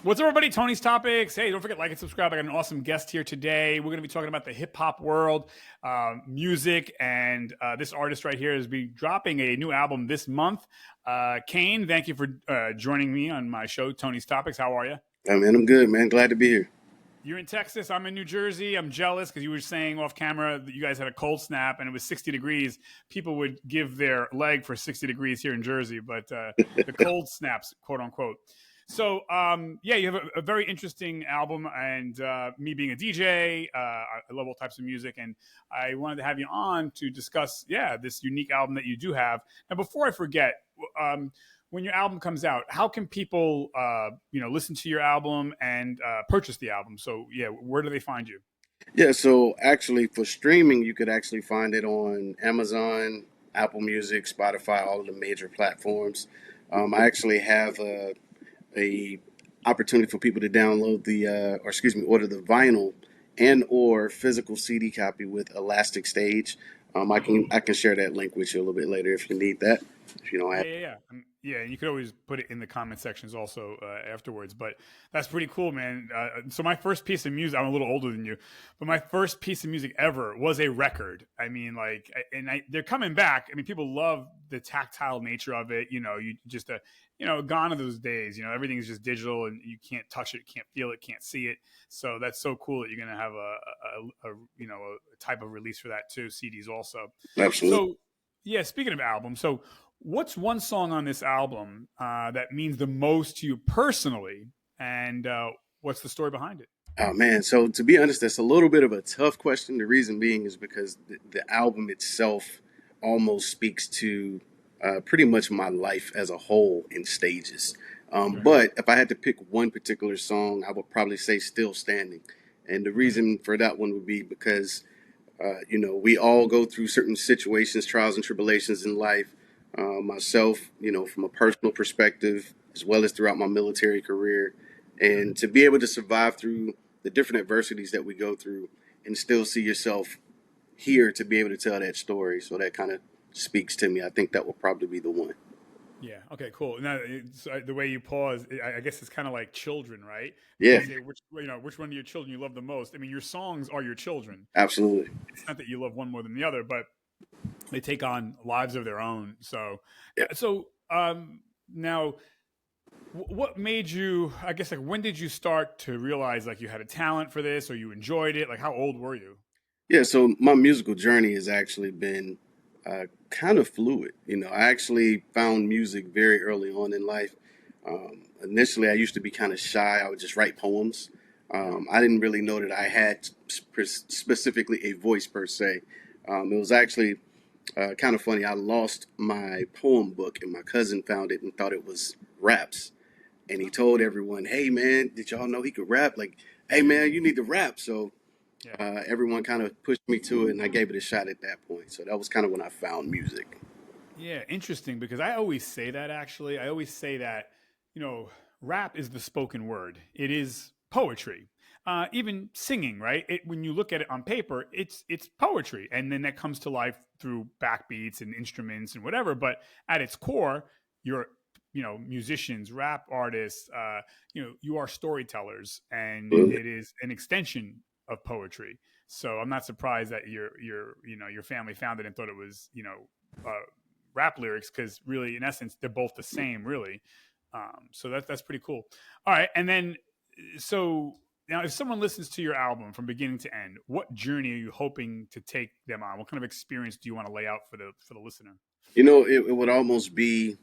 What's up, everybody? Tony's Topics. Hey, don't forget, like and subscribe. I got an awesome guest here today. We're going to be talking about the hip hop world, music, and this artist right here is be dropping a new album this month. Kane, thank you for joining me on my show, Tony's Topics. How are you? Hey, man, I'm good, man. Glad to be here. You're in Texas. I'm in New Jersey. I'm jealous because you were saying off camera that you guys had a cold snap and it was 60 degrees. People would give their leg for 60 degrees here in Jersey, but the cold snaps, quote unquote. So, yeah, you have a very interesting album, and me being a DJ, I love all types of music, and I wanted to have you on to discuss, this unique album that you do have. And before I forget, when your album comes out, how can people, listen to your album and purchase the album? So, yeah, where do they find you? Yeah, so actually for streaming, you could actually find it on Amazon, Apple Music, Spotify, all of the major platforms. I actually have a opportunity for people to download order the vinyl and or physical CD copy with Elastic Stage. I can share that link with you a little bit later if you need that. If you don't Yeah, have. yeah, yeah. Yeah, and you could always put it in the comment sections also afterwards. But that's pretty cool, man. So my first piece of music, I'm a little older than you, but my first piece of music ever was a record. I mean, they're coming back. I mean, people love the tactile nature of it. You know, you just, gone are those days. You know, everything is just digital, and you can't touch it, can't feel it, can't see it. So that's so cool that you're gonna have a type of release for that too. CDs also. Absolutely. So yeah, speaking of albums, so what's one song on this album that means the most to you personally, and what's the story behind it? Oh man, so to be honest, that's a little bit of a tough question. The reason being is because the album itself almost speaks to pretty much my life as a whole in stages. Right. But if I had to pick one particular song, I would probably say "Still Standing," and the Okay. reason for that one would be because we all go through certain situations, trials and tribulations in life. Myself, from a personal perspective, as well as throughout my military career, and to be able to survive through the different adversities that we go through and still see yourself here to be able to tell that story. So that kind of speaks to me. I think that will probably be the one. Yeah. Okay. Cool. Now, the way you pause, I guess it's kind of like children, right? If Yeah, they say which one of your children you love the most. I mean, your songs are your children. absolutely. It's not that you love one more than the other, but they take on lives of their own. So, Yeah. now, what made you? I guess like when did you start to realize like you had a talent for this or you enjoyed it? Like how old were you? Yeah, so my musical journey has actually been kind of fluid. I actually found music very early on in life. Initially, I used to be kind of shy. I would just write poems. Yeah. I didn't really know that I had specifically a voice per se. It was actually kind of funny. I lost my poem book, and my cousin found it and thought it was raps. And he told everyone, "Hey, man, did y'all know he could rap? Like, hey, man, you need to rap." So Yeah. everyone kind of pushed me to it, and I gave it a shot at that point. So that was kind of when I found music. Yeah, interesting because I always say that actually. I always say that, you know, rap is the spoken word. It is poetry. Even singing, right? When you look at it on paper, it's poetry, and then that comes to life through backbeats and instruments and whatever. But at its core, you're musicians, rap artists. You are storytellers, and Absolutely. it is an extension of poetry. So I'm not surprised that your family found it and thought it was rap lyrics because really, in essence, they're both the same, really. So that's pretty cool. All right, and then so now, if someone listens to your album from beginning to end, what journey are you hoping to take them on? What kind of experience do you want to lay out for the listener? It would almost be,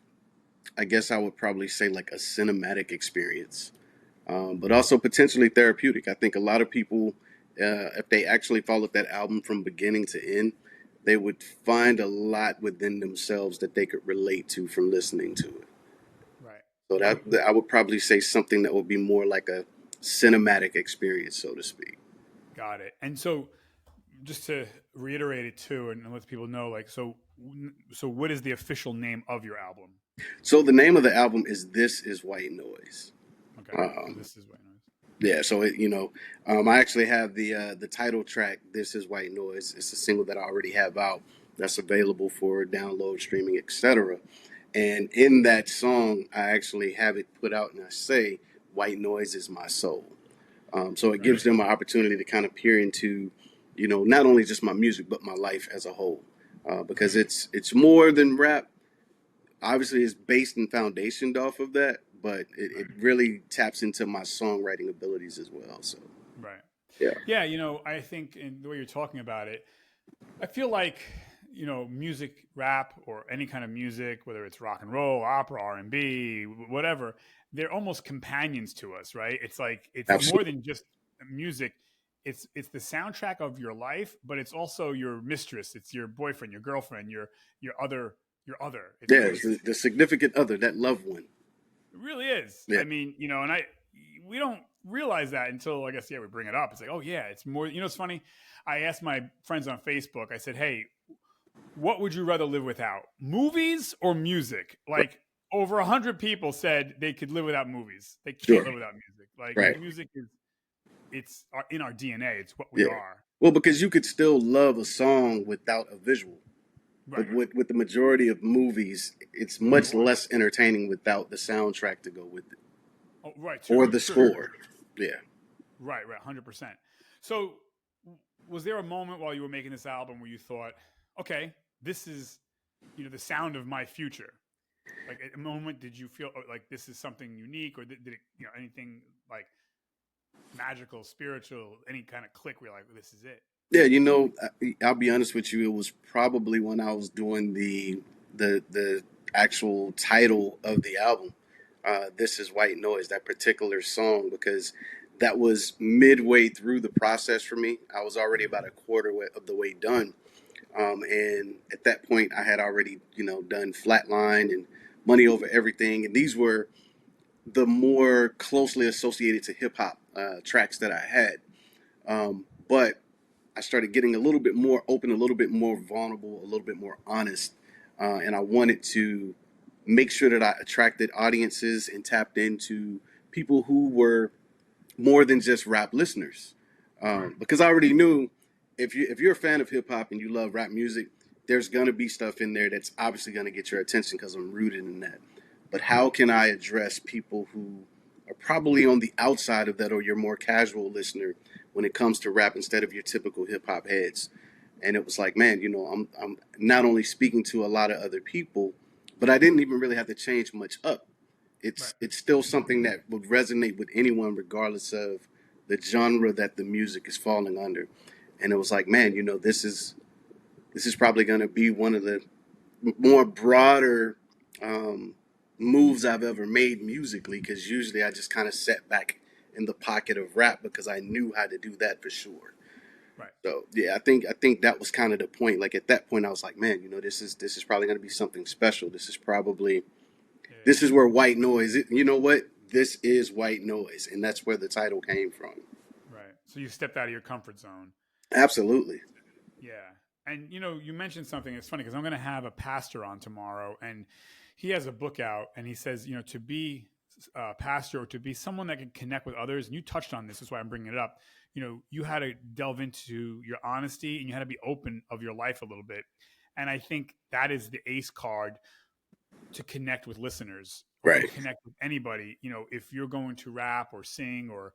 I guess I would probably say like a cinematic experience, but also potentially therapeutic. I think a lot of people, if they actually followed that album from beginning to end, they would find a lot within themselves that they could relate to from listening to it. Right. So that I would probably say something that would be more like a cinematic experience, so to speak. Got it. And so, just to reiterate it too, and let people know, like, so what is the official name of your album? So the name of the album is "This Is White Noise." Okay, so Um, this is what it is. yeah, so I actually have the title track "This Is White Noise." It's a single that I already have out that's available for download, streaming, etc. And in that song, I actually have it put out, and I say, white noise is my soul. So it Right. gives them an opportunity to kind of peer into, not only just my music but my life as a whole, because Right. it's more than rap. Obviously, it's based and foundationed off of that, but it Right. really taps into my songwriting abilities as well. So Right. yeah, Yeah. I think in the way you're talking about it, I feel like music, rap, or any kind of music, whether it's rock and roll, opera, R&B, whatever, they're almost companions to us, right? It's like it's more absolutely. than just music. It's the soundtrack of your life, but it's also your mistress. It's your boyfriend, your girlfriend, your other, your other. Yeah, it's the significant other, that loved one. It really is. Yeah, I mean, and we don't realize that until I guess we bring it up. It's like, oh yeah, it's more. It's funny. I asked my friends on Facebook. I said, hey, what would you rather live without, movies or music? right, Like over 100 people said they could live without movies. They can't sure, live without music. Like right, music is in our DNA. It's what we yeah. are. Well, because you could still love a song without a visual, but Right. with the majority of movies, it's much less entertaining without the soundtrack to go with it Oh, right. or True. the True. score. Yeah. Right. Right. 100%. So, was there a moment while you were making this album where you thought, okay, this is, the sound of my future? Like at a moment, did you feel like this is something unique, or did it, anything like magical, spiritual, any kind of click where you're like, this is it? Yeah, I'll be honest with you. It was probably when I was doing the actual title of the album. This is White Noise, that particular song, because that was midway through the process for me. I was already about a quarter of the way done, and at that point, I had already done Flatline and Money Over Everything, and these were the more closely associated to hip hop tracks that I had. But I started getting a little bit more open, a little bit more vulnerable, a little bit more honest. And I wanted to make sure that I attracted audiences and tapped into people who were more than just rap listeners. Right. Because I already knew if you're a fan of hip hop and you love rap music, there's gonna be stuff in there that's obviously gonna get your attention because I'm rooted in that. But how can I address people who are probably on the outside of that or your more casual listener when it comes to rap instead of your typical hip hop heads? And it was like, man, I'm not only speaking to a lot of other people, but I didn't even really have to change much up. Right. It's still something that would resonate with anyone regardless of the genre that the music is falling under. And it was like, man, this is probably going to be one of the more broader um, moves I've ever made musically, because usually I just kind of sat back in the pocket of rap because I knew how to do that for sure. Right. So yeah, I think that was kind of the point. Like at that point, I was like, man, this is probably going to be something special. Yeah. This is where white noise. You know what? This is white noise, and that's where the title came from. Right. So you stepped out of your comfort zone. Absolutely. Yeah. And you mentioned something. It's funny because I'm going to have a pastor on tomorrow, and he has a book out, and he says, to be a pastor or to be someone that can connect with others. And you touched on this. That's why I'm bringing it up. You had to delve into your honesty, and you had to be open of your life a little bit. And I think that is the ace card to connect with listeners or to Right. connect with anybody. If you're going to rap or sing or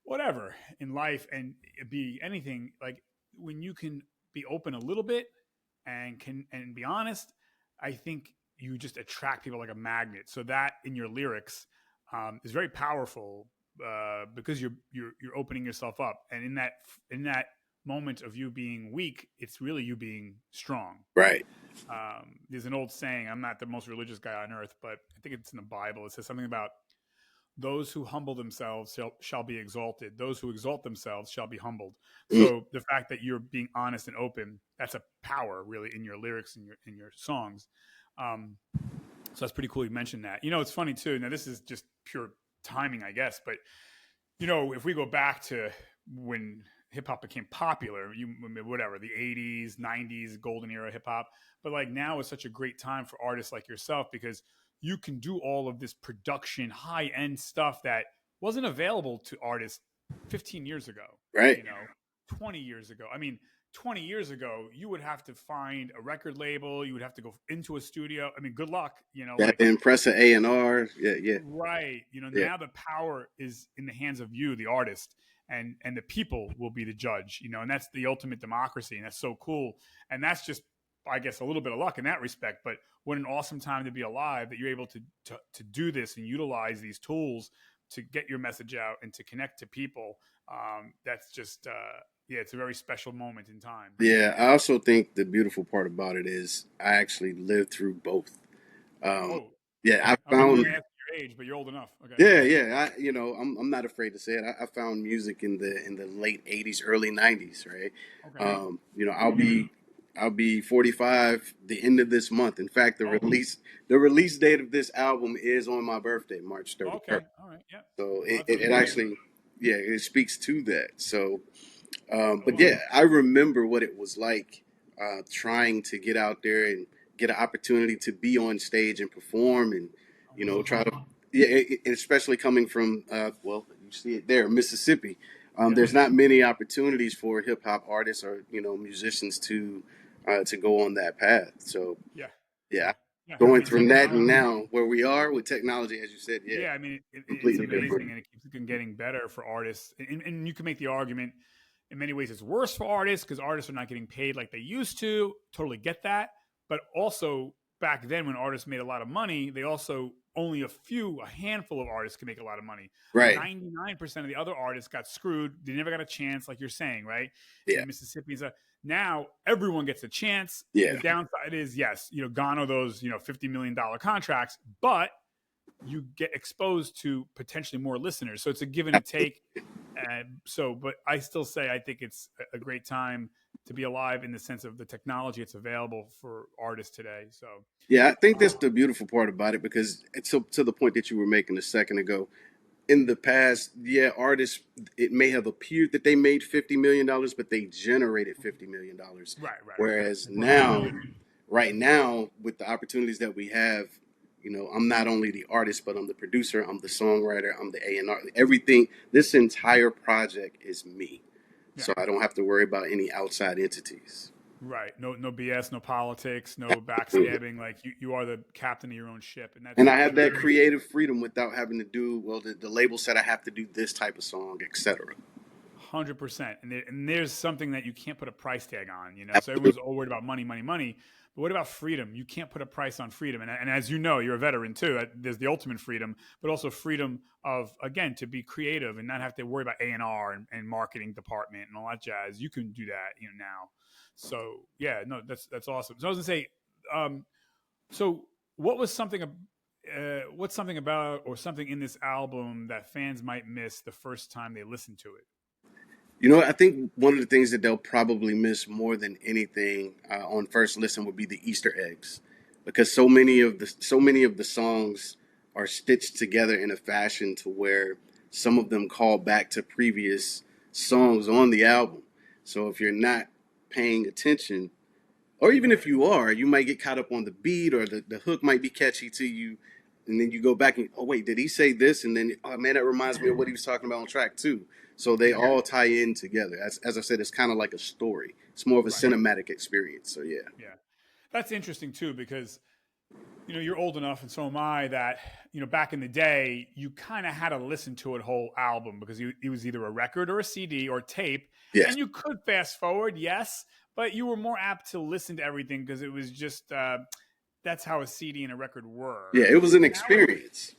whatever in life and be anything, like when you can be open a little bit and be honest, I think you just attract people like a magnet. So that in your lyrics is very powerful because you're opening yourself up, and in that moment of you being weak, it's really you being strong. Right. There's an old saying. I'm not the most religious guy on earth, but I think it's in the Bible. It says something about those who humble themselves shall be exalted. Those who exalt themselves shall be humbled. Mm. So the fact that you're being honest and open, that's a power really in your lyrics and your songs. So that's pretty cool. You mentioned that. It's funny too. Now this is just pure timing, I guess, but if we go back to when hip hop became popular, whatever, the 80s, 90s, golden era hip hop, but like now is such a great time for artists like yourself because you can do all of this production, high end stuff that wasn't available to artists 15 years ago, Right. you know, 20 years ago. I mean, 20 years ago, you would have to find a record label. You would have to go into a studio. I mean, good luck, You have like to impress an A&R. Yeah, yeah, right. yeah, Now the power is in the hands of you, the artist, and the people will be the judge, and that's the ultimate democracy. And that's so cool. And that's just, I guess, a little bit of luck in that respect. But what an awesome time to be alive that you're able to do this and utilize these tools to get your message out and to connect to people. That's just, yeah, it's a very special moment in time. yeah. I also think the beautiful part about it is I actually lived through both. Um, Oh, yeah, okay. I I wasn't found. going to ask your age, but you're old enough. Okay. Yeah, yeah. I'm not afraid to say it. I found music in the late '80s, early '90s, right? Okay. I'll be 45 the end of this month. In fact, Oh, the release date of this album is on my birthday, March 31st. okay. All right. Yeah. So Well, that's it amazing. actually, yeah, it speaks to that. So, but Cool. yeah, I remember what it was like trying to get out there and get an opportunity to be on stage and perform and, Oh, try wow. to, yeah, especially coming from, well, you see it there, Mississippi. Yeah. There's not many opportunities for hip hop artists or, musicians to go on that path. So, Yeah. yeah, Yeah. Yeah. I going mean, from that and technology. now where we are with technology, as you said, yeah, Yeah. I mean, it's completely amazing different. and it keeps getting better for artists. And you can make the argument in many ways it's worse for artists because artists are not getting paid like they used to. Totally get that. But also, back then when artists made a lot of money, they also only a handful of artists can make a lot of money. Right. 99% of the other artists got screwed. They never got a chance, like you're saying, right? Yeah. In Mississippi. Now everyone gets a chance. The Yeah. downside is, yes, gone are those, $50 million contracts, but you get exposed to potentially more listeners. So it's a give and a take. But I still say I think it's a great time to be alive in the sense of the technology it's available for artists today. So, Yeah, I think that's the beautiful part about it because it's to the point that you were making a second ago. In the past, yeah, artists, it may have appeared that they made $50 million, but they generated $50 million. right. Whereas It's worth more. now, right now, with the opportunities that we have, I'm not only the artist, but I'm the producer, I'm the songwriter, I'm the A&R. Everything, this entire project is me. Yeah. So I don't have to worry about any outside entities. Right. No BS, no politics, no backstabbing. Like you are the captain of your own ship. And And that's I have very, that creative freedom without having to do, well, the label said I have to do this type of song, etc. 100%. And there's something that you can't put a price tag on, So Absolutely. everyone's all worried about money, money, money. But what about freedom? You can't put a price on freedom. And as you know, you're a veteran too. There's the ultimate freedom, but also freedom of, again, to be creative and not have to worry about A&R and marketing department and all that jazz. You can do that, now. So yeah, no, that's awesome. So I was gonna say, um, so what was what's something about or something in this album that fans might miss the first time they listen to it? I think one of the things that they'll probably miss more than anything on first listen would be the Easter eggs, because so many of the songs are stitched together in a fashion to where some of them call back to previous songs on the album. So if you're not paying attention, or even if you are, you might get caught up on the beat or the hook might be catchy to you. And then you go back and, oh, wait, did he say this? And then, oh, man, that reminds me of what he was talking about on track two. So they Yeah, all tie in together. As I said, it's kind of like a story. It's more of a right. cinematic experience. So, yeah. Yeah, that's interesting too because you're old enough, and so am I. That back in the day, you kind of had to listen to a whole album because it was either a record or a CD or tape, Yes. and you could fast forward, yes, but you were more apt to listen to everything because it was just that's how a CD and a record were. Yeah, it was an Now experience.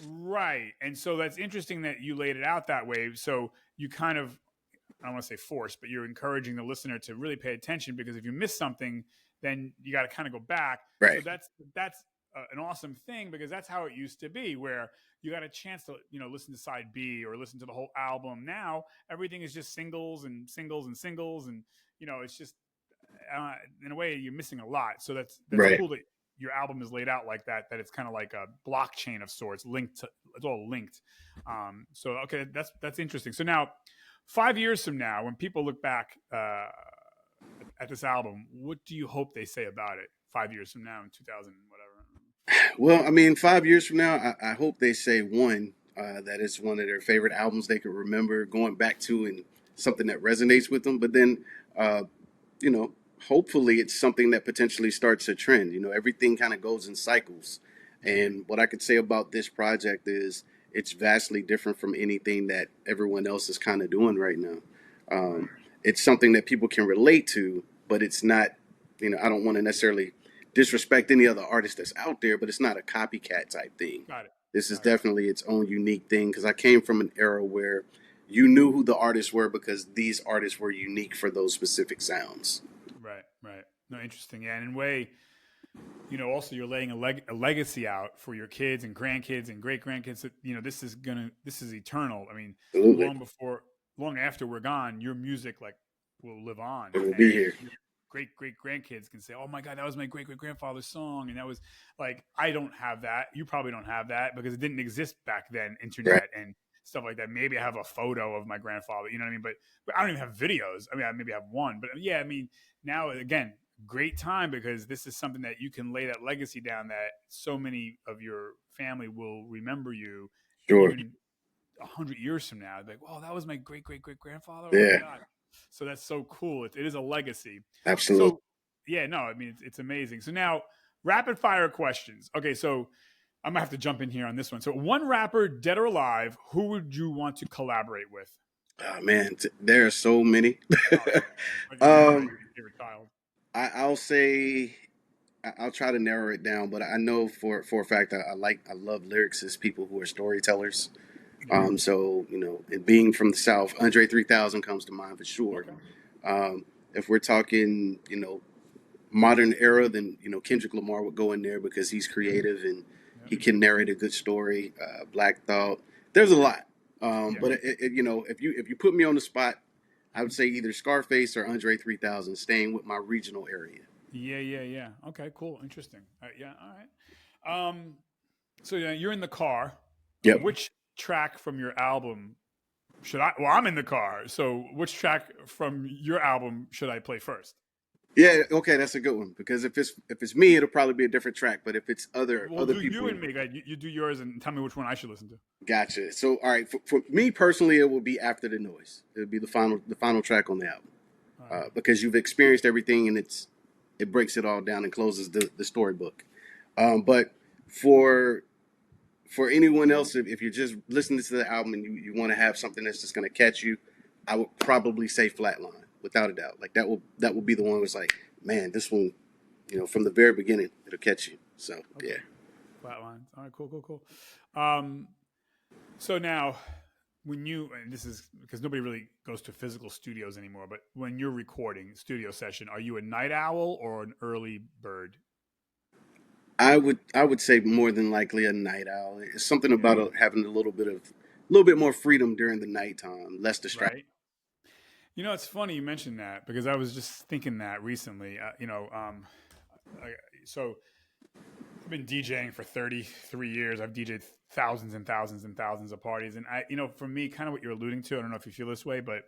right, and so that's interesting that you laid it out that way. So you kind of, I don't want to say force, but you're encouraging the listener to really pay attention because if you miss something, then you got to kind of go back. So Right. that's an awesome thing because that's how it used to be, where you got a chance to listen to side B or listen to the whole album. Now everything is just singles and singles and singles, and it's just in a way you're missing a lot. So that's Right. cool that your album is laid out like that. That it's kind of like a blockchain of sorts, linked to, it's all linked. So okay, that's interesting. So now 5 years from now, when people look back at this album, what do you hope they say about it 5 years from now in 2000 whatever? Well, I mean, 5 years from now, I hope they say one, that it's one of their favorite albums they could remember going back to and something that resonates with them. But then, uh, you know, hopefully it's something that potentially starts a trend. You know, everything kind of goes in cycles. And what I could say about this project is it's vastly different from anything that everyone else is kind of doing right now. Right. Um, it's something that people can relate to, but it's not, you know, I don't want to necessarily disrespect any other artist that's out there, but it's not a copycat type thing. Got it. This is Got it. definitely its own unique thing because I came from an era where you knew who the artists were because these artists were unique for those specific sounds. Right. Right. No, interesting. Yeah. And in a way, also you're laying a legacy out for your kids and grandkids and great grandkids. That this is eternal. I mean, Absolutely. long after we're gone, your music like will live on, It will be and here. your great grandkids can say, "Oh my God, that was my great grandfather's song," and that was like I don't have that. You probably don't have that because it didn't exist back then. Right. Internet and stuff like that. Maybe I have a photo of my grandfather. You know what I mean? But I don't even have videos. I mean, I maybe have one, but yeah, I mean, now again, great time because this is something that you can lay that legacy down that so many of your family will remember you Sure. even 100 years from now. They're like, "Wow, that was my great grandfather." Oh my Yeah. God. So that's so cool. It is a legacy. Absolutely. So yeah, no, I mean, it's amazing. So now rapid fire questions. Okay. So I'm gonna have to jump in here on this one. So one rapper, dead or alive, who would you want to collaborate with? Oh man, there are so many. Oh yeah. Like your um, favorite child. I'll say I'll try to narrow it down, but I know for a fact I love lyricists, people who are storytellers. Yeah. So you know, and being from the South, Andre 3000 comes to mind for sure. Okay. Um, if we're talking, you know, modern era, then you know Kendrick Lamar would go in there because he's creative and Yeah. he can narrate a good story. Black Thought, there's a lot. Yeah. But you know, if you put me on the spot, I would say either Scarface or Andre 3000, staying with my regional area. Yeah. Okay, cool. Interesting. Yeah, all right. So yeah, you're in the car. Yep. Which track from your album should I? Well, I'm in the car. So which track from your album should I play first? Yeah. Okay, that's a good one because if it's me, it'll probably be a different track. But if it's Well, other do you people, and me. You do yours and tell me which one I should listen to. gotcha. So all right, for me personally, it will be After the Noise. It would be the final track on the album All right. because you've experienced everything and it breaks it all down and closes the storybook. But for for anyone else, if you're just listening to the album and you want to have something that's just going to catch you, I would probably say Flatline, without a doubt. Like that will be the one was like, man, this one, you know, from the very beginning, it'll catch you. So Okay. yeah, Flatlines. All right. Cool. Um, so now, when and this is because nobody really goes to physical studios anymore, but when you're recording studio session, are you a night owl or an early bird? I would say more than likely a night owl. It's something Yeah. about having a little bit more freedom during the nighttime, less distraction. Right. It's funny you mentioned that because I was just thinking that recently. So I've been DJing for 33 years. I've DJed thousands and thousands and thousands of parties. And for me, kind of what you're alluding to, I don't know if you feel this way, but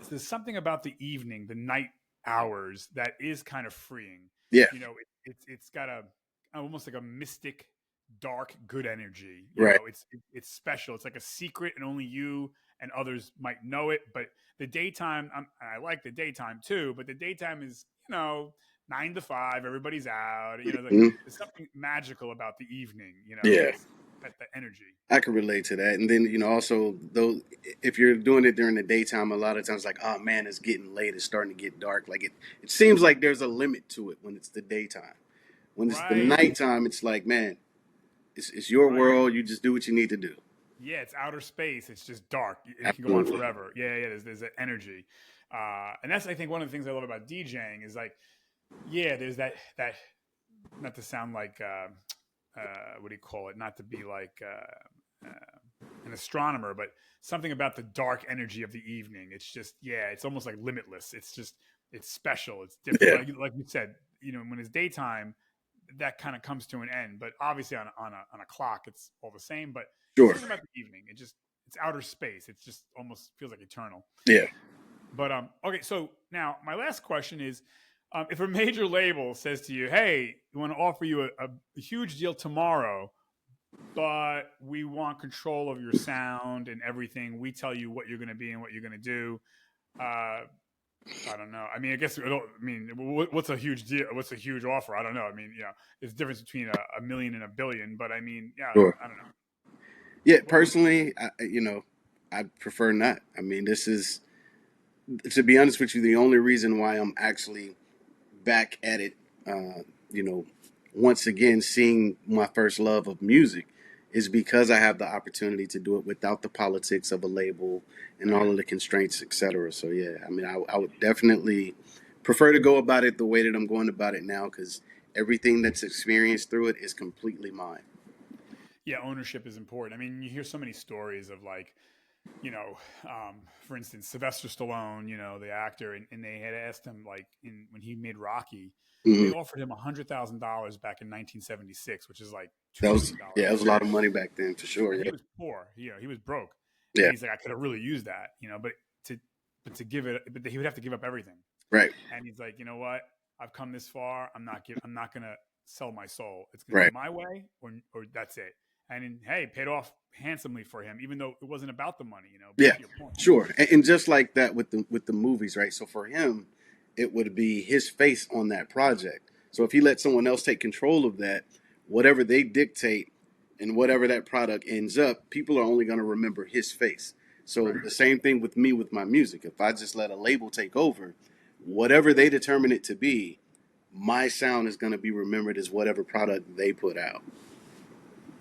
there's something about the evening, the night hours that is kind of freeing. Yeah, It's got a almost like a mystic, dark, good energy. right. It's special. It's like a secret, and only you and others might know it. But the daytime, I like the daytime too. But the daytime is 9 to 5. Everybody's out. Mhm. There's something magical about the evening. Yeah. It's the energy. I can relate to that. And then, you know, also though if you're doing it during the daytime, a lot of times like, oh man, it's getting late, it's starting to get dark. Like it seems like there's a limit to it when it's the daytime. When it's the Right. nighttime, it's like, man, it's your Right. world. You just do what you need to do. Yeah, it's outer space. It's just dark. It can go on Absolutely. forever. Yeah. There's that energy, and that's I think one of the things I love about DJing is like, yeah, there's that. Not to sound like what do you call it? Not to be like an astronomer, but something about the dark energy of the evening. It's just it's almost like limitless. It's special. It's different. Yeah, Like you said, when it's daytime, that kind of comes to an end. But obviously on a clock, it's all the same. But sure. something about the evening, it's outer space. It's just almost feels like eternal. Yeah. But okay. So now my last question is, if a major label says to you, "Hey, we want to offer you a huge deal tomorrow, but we want control of your sound and everything. We tell you what you're going to be and what you're going to do," uh, I don't know. I mean, I guess what's a huge deal? What's a huge offer? I don't know. I mean, there's a difference between a million and a billion, but I mean, yeah, Sure. I don't know. Yeah, What, personally, I prefer not. I mean, this is, to be honest with you, the only reason why I'm actually back at it, you know, once again, seeing my first love of music is because I have the opportunity to do it without the politics of a label and all of the constraints, etc. So, yeah, I mean, I would definitely prefer to go about it the way that I'm going about it now because everything that's experienced through it is completely mine. yeah, ownership is important. I mean, you hear so many stories of like, you know, for instance, Sylvester Stallone, the actor, and they had asked him like when he made Rocky, they Hmm. offered him $100,000 back in 1976, which is like $2 That was, million dollars yeah, that was a lot today. of money back then for sure. And he Yeah. was poor. He was broke, and Yeah. he's like, I could have really used that, to to give it, but he would have to give up everything. Right. And he's like, you know what? I've come this far. I'm not gonna sell my soul. It's gonna be Right. my way, or that's it. And hey, paid off handsomely for him, even though it wasn't about the money. Yeah, To your point. sure. And just like that with the movies, right? So for him, it would be his face on that project. So if he let someone else take control of that, whatever they dictate and whatever that product ends up, people are only going to remember his face. So Right. the same thing with me with my music. If I just let a label take over, whatever they determine it to be, my sound is going to be remembered as whatever product they put out.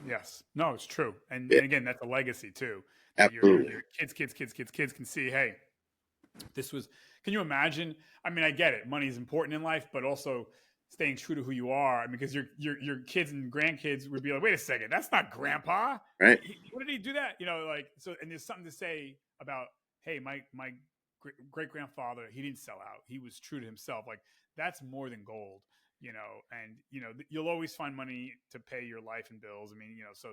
Yes. No, it's true. And Yeah, again, that's a legacy too, that absolutely. your kids can see, hey, this was, can you imagine? I mean, I get it. Money is important in life, but also staying true to who you are. I mean, because your kids and grandkids would be like, wait a second, that's not grandpa. Right? What did he do that? Like, so, and there's something to say about, hey, my great grandfather, he didn't sell out. He was true to himself. Like, that's more than gold. And you'll always find money to pay your life and bills. I mean, so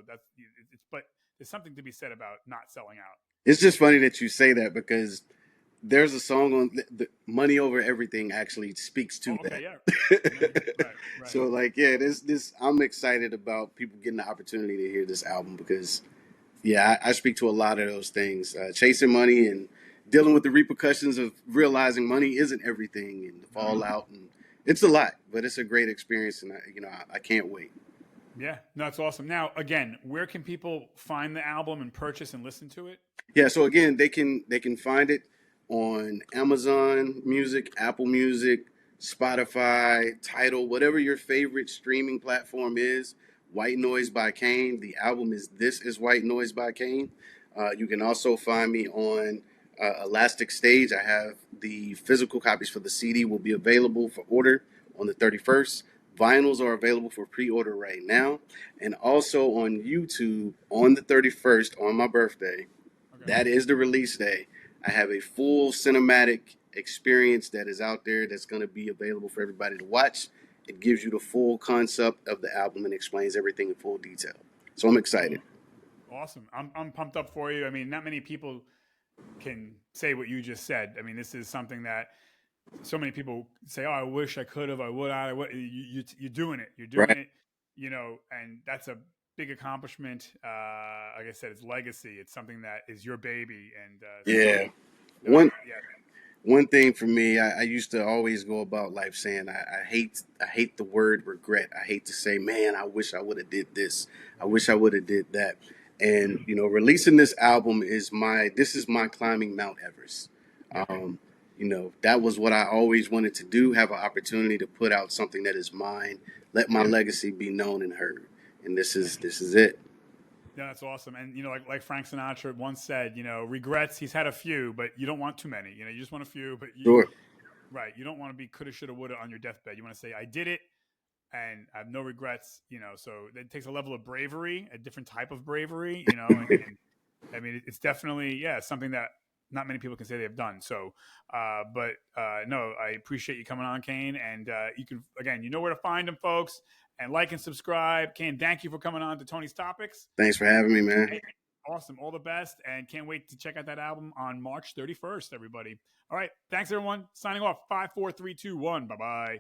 but there's something to be said about not selling out. It's just funny that you say that because there's a song on the Money Over Everything actually speaks to Oh, okay, yeah. that. Right, right. So like, yeah, this I'm excited about people getting the opportunity to hear this album because yeah, I speak to a lot of those things. Chasing money and dealing with the repercussions of realizing money isn't everything and the Mm-hmm. fallout, and it's a lot, but it's a great experience, and I can't wait. Yeah, no, that's awesome. Now, again, where can people find the album and purchase and listen to it? Yeah, so again, they can find it on Amazon Music, Apple Music, Spotify, Tidal, whatever your favorite streaming platform is. White Noise by Kane. The album is This Is White Noise by Kane. You can also find me on Elastic Stage. I have the physical copies for the CD will be available for order on the 31st. Vinyls are available for pre-order right now, and also on YouTube on the 31st on my birthday. Okay. That is the release day. I have a full cinematic experience that is out there that's going to be available for everybody to watch. It gives you the full concept of the album and explains everything in full detail. So I'm excited. Awesome. I'm pumped up for you. I mean, not many people can say what you just said. I mean, this is something that so many people say, "Oh, I wish I could have. I would. I would." You're doing it. You're doing Right? it. And that's a big accomplishment. Like I said, it's legacy. It's something that is your baby, and Yeah. no, One yeah, one thing for me, I used to always go about life saying I hate the word regret. I hate to say, man, I wish I would have did this. I wish I would have did that. And releasing this album is my climbing Mount Everest. yeah. Um, that was what I always wanted to do. Have an opportunity to put out something that is mine. Let my legacy be known and heard. And this is it. Yeah, that's awesome. And like Frank Sinatra once said, regrets. He's had a few, but you don't want too many. You just want a few, but Sure. right. You don't want to be coulda, shoulda, woulda on your deathbed. You want to say, I did it, and I have no regrets. So it takes a level of bravery, a different type of bravery. And I mean, it's definitely something that not many people can say they've done. So, but no, I appreciate you coming on, Kane, and you can again, you know where to find them, folks, and like and subscribe. Kane, thank you for coming on to Tony's Topics. Thanks for having me, man. Hey, awesome, all the best, and can't wait to check out that album on March 31st. Everybody, all right, thanks everyone. Signing off. 5, 4, 3, 2, 1. Bye bye.